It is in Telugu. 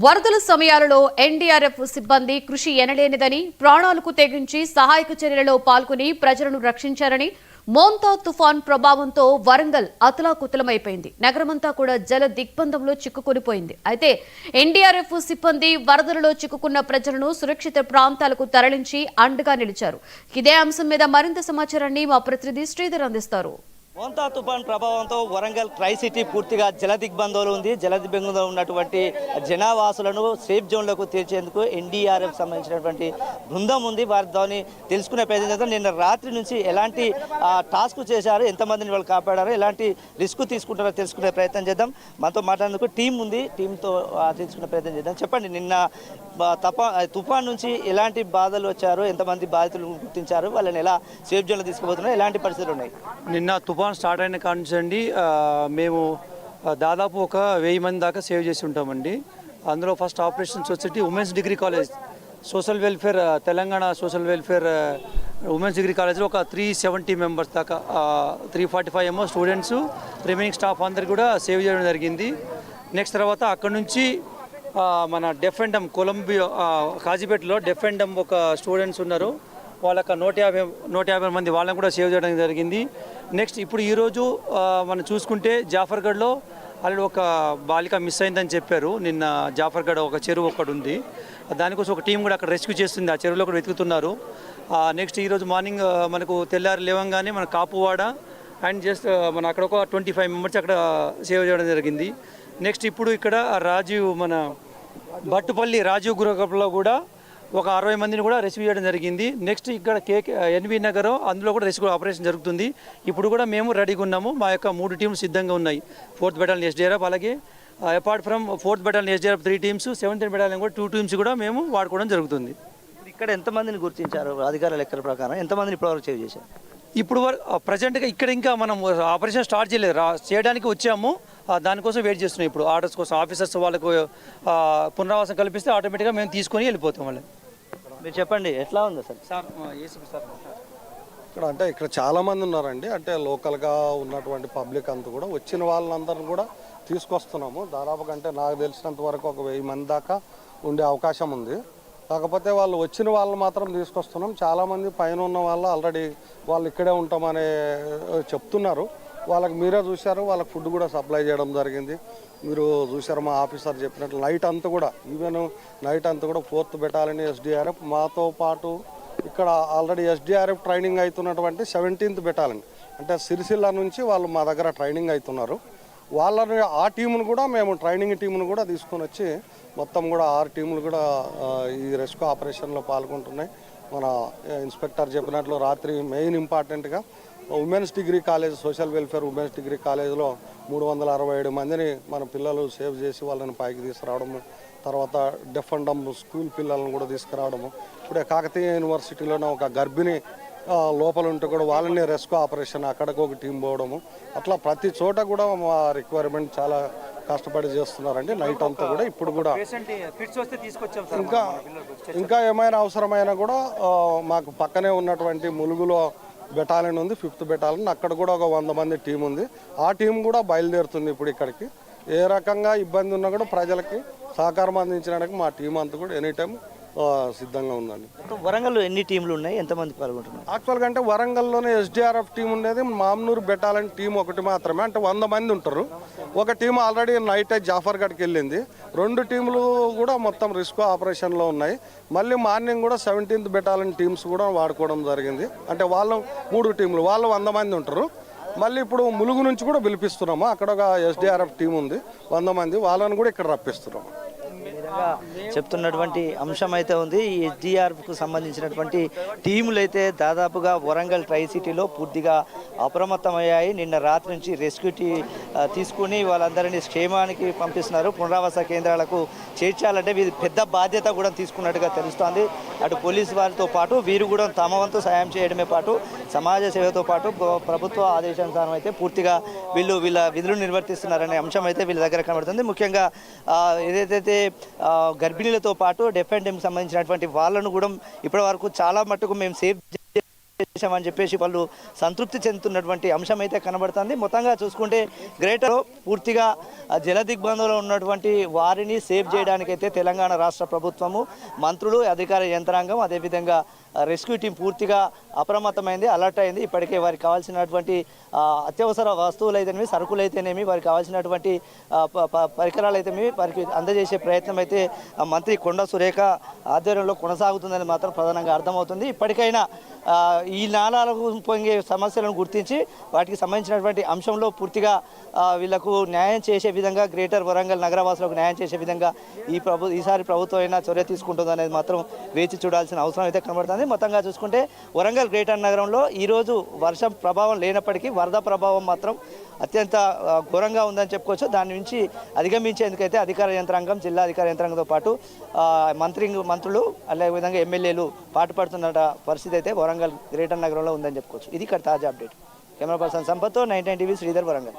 వరదల సమయాలలో ఎన్డీఆర్ఎఫ్ సిబ్బంది కృషి ఎనలేనిదని ప్రాణాలకు తెగించి సహాయక చర్యలలో పాల్గొని ప్రజలను రక్షించారని మోంతా తుఫాన్ ప్రభావంతో వరంగల్ అతలాకుతలమైపోయింది. నగరమంతా కూడా జల దిగ్బంధంలో చిక్కుకొనిపోయింది. అయితే ఎన్డీఆర్ఎఫ్ సిబ్బంది వరదలలో చిక్కుకున్న ప్రజలను సురక్షిత ప్రాంతాలకు తరలించి అండగా నిలిచారు. ఇదే అంశం మీద మరింత సమాచారాన్ని మా ప్రతినిధి శ్రీధర్ అందిస్తారు. మోంతా తుఫాన్ ప్రభావంతో వరంగల్ ట్రై సిటీ పూర్తిగా జల దిగ్బంధంలో ఉంది. జల దిగ్బంధంలో ఉన్నటువంటి జనావాసులను సేఫ్ జోన్లకు తీర్చేందుకు ఎన్డీఆర్ఎఫ్ సంబంధించినటువంటి బృందం ఉంది. వారితోని తెలుసుకునే ప్రయత్నం చేద్దాం. నిన్న రాత్రి నుంచి ఎలాంటి టాస్క్ చేశారు, ఎంతమందిని వాళ్ళు కాపాడారు, ఎలాంటి రిస్క్ తీసుకుంటారో తెలుసుకునే ప్రయత్నం చేద్దాం. మనతో మాట్లాడేందుకు టీం ఉంది. టీంతో తెలుసుకునే ప్రయత్నం చేద్దాం. చెప్పండి, నిన్న తుఫాన్ నుంచి ఎలాంటి బాధలు వచ్చారు, ఎంతమంది బాధితులు గుర్తించారు, వాళ్ళని ఎలా సేఫ్ జోన్లో తీసుకుపోతున్నారు, ఎలాంటి పరిస్థితులు ఉన్నాయి? నిన్న తుఫాన్ స్టార్ట్ అయిన కాడ నుంచి అండి మేము దాదాపు ఒక 1000 మంది దాకా సేవ్ చేసి ఉంటామండి. అందులో ఫస్ట్ ఆపరేషన్స్ వచ్చేసి women's degree college social welfare, Telangana social welfare women's degree కాలేజ్లో ఒక 370 మెంబర్స్ దాకా, 345 ఏమో స్టూడెంట్స్, రిమైనింగ్ స్టాఫ్ అందరికి కూడా సేవ్ చేయడం జరిగింది. నెక్స్ట్ తర్వాత అక్కడ నుంచి మన డెఫ్ అండ్ డమ్ కొలంబియా కాజీపేటలో డెఫ్ అండ్ డమ్ ఒక స్టూడెంట్స్ ఉన్నారు, వాళ్ళకి 150 మంది వాళ్ళని కూడా సేవ్ చేయడం జరిగింది. నెక్స్ట్ ఇప్పుడు ఈరోజు మనం చూసుకుంటే జాఫర్గఢ్లో ఆల్రెడీ ఒక బాలిక మిస్ అయిందని చెప్పారు. నిన్న జాఫర్గఢ్ ఒక చెరువు ఒకటి ఉంది, దానికోసం ఒక టీం కూడా అక్కడ రెస్క్యూ చేస్తుంది, ఆ చెరువులో కూడా వెతుకుతున్నారు. నెక్స్ట్ ఈరోజు మార్నింగ్ మనకు తెల్లారి లేవంగానే మన కాపువాడ అండ్ జస్ట్ మన అక్కడ ఒక 25 మెంబర్స్ అక్కడ సేవ్ చేయడం జరిగింది. నెక్స్ట్ ఇప్పుడు ఇక్కడ మన భట్టుపల్లి రాజీవ్ గృహలో కూడా ఒక 60 మందిని కూడా రెస్క్యూ చేయడం జరిగింది. నెక్స్ట్ ఇక్కడ ఎన్వి నగర్, అందులో కూడా రెస్క్యూ ఆపరేషన్ జరుగుతుంది. ఇప్పుడు కూడా మేము రెడీగా ఉన్నాము. మా యొక్క 3 టీమ్స్ సిద్ధంగా ఉన్నాయి. 4th బెటాలియన్ ఎస్డీఆర్ఎఫ్, అలాగే apart from 4th battalion SDRF 3 teams, 7th battalion కూడా 2 టీమ్స్ కూడా మేము వాడుకోవడం జరుగుతుంది. ఇక్కడ ఎంతమందిని గుర్తించారు అధికారుల లెక్కల ప్రకారం? ఎంతమందిని ఇప్పటివరకు సేవ్ చేశారు? ఇప్పుడు ప్రజెంట్గా ఇక్కడ ఇంకా మనం ఆపరేషన్ స్టార్ట్ చేయలేదు, చేయడానికి వచ్చాము, దానికోసం వెయిట్ చేస్తున్నాం. ఇప్పుడు ఆర్డర్స్ కోసం ఆఫీసర్స్ వాళ్ళకు పునరావాసం కల్పిస్తే ఆటోమేటిక్గా మేము తీసుకొని వెళ్ళిపోతాం. వాళ్ళు మీరు చెప్పండి, ఎట్లా ఉంది సార్? ఇక్కడ చాలామంది ఉన్నారండి. అంటే లోకల్గా ఉన్నటువంటి పబ్లిక్ అంతా కూడా వచ్చిన వాళ్ళందరిని కూడా తీసుకొస్తున్నాము. దాదాపు అంటే నాకు తెలిసినంత వరకు ఒక 1000 మంది దాకా ఉండే అవకాశం ఉంది. కాకపోతే వాళ్ళు వచ్చిన వాళ్ళు మాత్రం తీసుకొస్తున్నాం. చాలామంది పైన ఉన్న వాళ్ళు ఆల్రెడీ వాళ్ళు ఇక్కడే ఉంటామని చెప్తున్నారు. వాళ్ళకి మీరే చూశారు, వాళ్ళకి ఫుడ్ కూడా సప్లై చేయడం జరిగింది. మీరు చూశారు, మా ఆఫీసర్ చెప్పినట్లు నైట్ అంతా కూడా, ఈవెన్ నైట్ అంతా కూడా 4th బెటాలియన్ ఎస్డీఆర్ఎఫ్ మాతో పాటు ఇక్కడ ఆల్రెడీ ఎస్డీఆర్ఎఫ్ ట్రైనింగ్ అవుతున్నటువంటి 17th బెటాలియన్ అంటే సిరిసిల్ల నుంచి వాళ్ళు మా దగ్గర ట్రైనింగ్ అవుతున్నారు. వాళ్ళని ఆ టీమును కూడా మేము ట్రైనింగ్ టీమును కూడా తీసుకొని వచ్చి మొత్తం కూడా 6 టీములు కూడా ఈ రెస్క్యూ ఆపరేషన్లో పాల్గొంటున్నాయి. మన ఇన్స్పెక్టర్ చెప్పినట్లు రాత్రి మెయిన్ ఇంపార్టెంట్గా women's degree college, social welfare women's degree కాలేజ్లో 367 మందిని మన పిల్లలు సేవ్ చేసి వాళ్ళని పైకి తీసుకురావడము, తర్వాత డెఫ్ అండ్ డమ్ స్కూల్ పిల్లలను కూడా తీసుకురావడము, ఇప్పుడే కాకతీయ యూనివర్సిటీలోనే ఒక గర్భిణి లోపల ఉంటే కూడా వాళ్ళని రెస్క్యూ ఆపరేషన్ అక్కడికి ఒక టీం పోవడము, అట్లా ప్రతి చోట కూడా మా రిక్వైర్మెంట్ చాలా కష్టపడి చేస్తున్నారండి. నైట్ అంతా కూడా ఇప్పుడు కూడా ఇంకా ఏమైనా అవసరమైనా కూడా మాకు పక్కనే ఉన్నటువంటి ములుగులో బెటాలియన్ ఉంది, 5th బెటాలియన్, అక్కడ కూడా ఒక 100 మంది టీం ఉంది. ఆ టీం కూడా బయలుదేరుతుంది ఇప్పుడు ఇక్కడికి. ఏ రకంగా ఇబ్బంది ఉన్నా కూడా ప్రజలకి సహకారం అందించడానికి మా టీం అంతా కూడా ఎనీ టైం సిద్ధంగా ఉందండి. వరంగల్లో ఎన్ని టీంలు ఉన్నాయి, ఎంతమంది పాల్గొంటున్నారు? యాక్చువల్గా అంటే వరంగల్లోనే ఎస్డీఆర్ఎఫ్ టీం ఉండేది, మామ్నూరు బెటాలియన్ టీం ఒకటి మాత్రమే, అంటే 100 మంది ఉంటారు. ఒక టీం ఆల్రెడీ నైట్ జాఫర్గఢ్కి వెళ్ళింది. 2 టీంలు కూడా మొత్తం రెస్క్యూ ఆపరేషన్లో ఉన్నాయి. మళ్ళీ మార్నింగ్ కూడా 17th బెటాలియన్ టీమ్స్ కూడా వాడుకోవడం జరిగింది. అంటే వాళ్ళు 3 టీంలు, వాళ్ళు 100 మంది ఉంటారు. మళ్ళీ ఇప్పుడు ములుగు నుంచి కూడా పిలిపిస్తున్నాము, అక్కడ ఒక ఎస్డీఆర్ఎఫ్ టీం ఉంది 100 మంది, వాళ్ళని కూడా ఇక్కడ రప్పిస్తున్నాము. చెప్తున్నటువంటి అంశం అయితే ఉంది. ఈ ఎస్డీఆర్ఎఫ్కు సంబంధించినటువంటి టీములు అయితే దాదాపుగా వరంగల్ ట్రై సిటీలో పూర్తిగా అప్రమత్తమయ్యాయి. నిన్న రాత్రి నుంచి రెస్క్యూ తీసుకుని వాళ్ళందరినీ క్షేమానికి పంపిస్తున్నారు. పునరావాస కేంద్రాలకు చేర్చాలంటే వీరి పెద్ద బాధ్యత కూడా తీసుకున్నట్టుగా తెలుస్తోంది. అటు పోలీసు వారితో పాటు వీరు కూడా తమ వంతు సాయం చేయడమే పాటు సమాజ సేవతో పాటు ప్రభుత్వ ఆదేశానుసారం అయితే పూర్తిగా వీళ్ళ విధులు నిర్వర్తిస్తున్నారనే అంశం అయితే వీళ్ళ దగ్గర కనబడుతుంది. ముఖ్యంగా ఏదైతే గర్భిణీలతో పాటు డెఫ్ అండ్ డెమ్కి సంబంధించినటువంటి వాళ్ళను కూడా ఇప్పటి వరకు చాలా మట్టుకు మేము సేఫ్ చేశామని చెప్పేసి వాళ్ళు సంతృప్తి చెందుతున్నటువంటి అంశం అయితే కనబడుతుంది. మొత్తంగా చూసుకుంటే గ్రేటర్ పూర్తిగా జల దిగ్బంధంలో ఉన్నటువంటి వారిని సేవ్ చేయడానికైతే తెలంగాణ రాష్ట్ర ప్రభుత్వము, మంత్రులు, అధికార యంత్రాంగం, అదేవిధంగా రెస్క్యూ టీం పూర్తిగా అప్రమత్తమైంది, అలర్ట్ అయింది. ఇప్పటికే వారికి కావాల్సినటువంటి అత్యవసర వస్తువులు అయితేనేమి, సరుకులు అయితేనేమి, వారికి కావాల్సినటువంటి పరికరాలు అయితేనేమి వారికి అందజేసే ప్రయత్నం అయితే మంత్రి కొండా సురేఖ ఆధ్వర్యంలో కొనసాగుతుందని మాత్రం ప్రధానంగా అర్థమవుతుంది. ఇప్పటికైనా ఈ నాలాలకు పొంగే సమస్యలను గుర్తించి వాటికి సంబంధించినటువంటి అంశంలో పూర్తిగా వీళ్లకు న్యాయం చేసే విధంగా, గ్రేటర్ వరంగల్ నగరవాసులకు న్యాయం చేసే విధంగా ఈసారి ప్రభుత్వం అయినా చర్య తీసుకుంటుందనేది మాత్రం వేచి చూడాల్సిన అవసరం అయితే కనబడుతుంది. మొత్తంగా చూసుకుంటే వరంగల్ గ్రేటర్ నగరంలో ఈరోజు వర్షం ప్రభావం లేనప్పటికీ వరద ప్రభావం మాత్రం అత్యంత ఘోరంగా ఉందని చెప్పుకోవచ్చు. దాని నుంచి అధిగమించేందుకైతే అధికార యంత్రాంగం, జిల్లా అధికార యంత్రాంగంతో పాటు మంత్రులు అదేవిధంగా ఎమ్మెల్యేలు పాటుపడుతున్న పరిస్థితి అయితే వరంగల్ గ్రేటర్ నగరంలో ఉందని చెప్పుకోవచ్చు. ఇది ఇక్కడ తాజా అప్డేట్. కెమెరా పర్సన్ సంపత్తో 99 టీవీ శ్రీధర్, వరంగల్.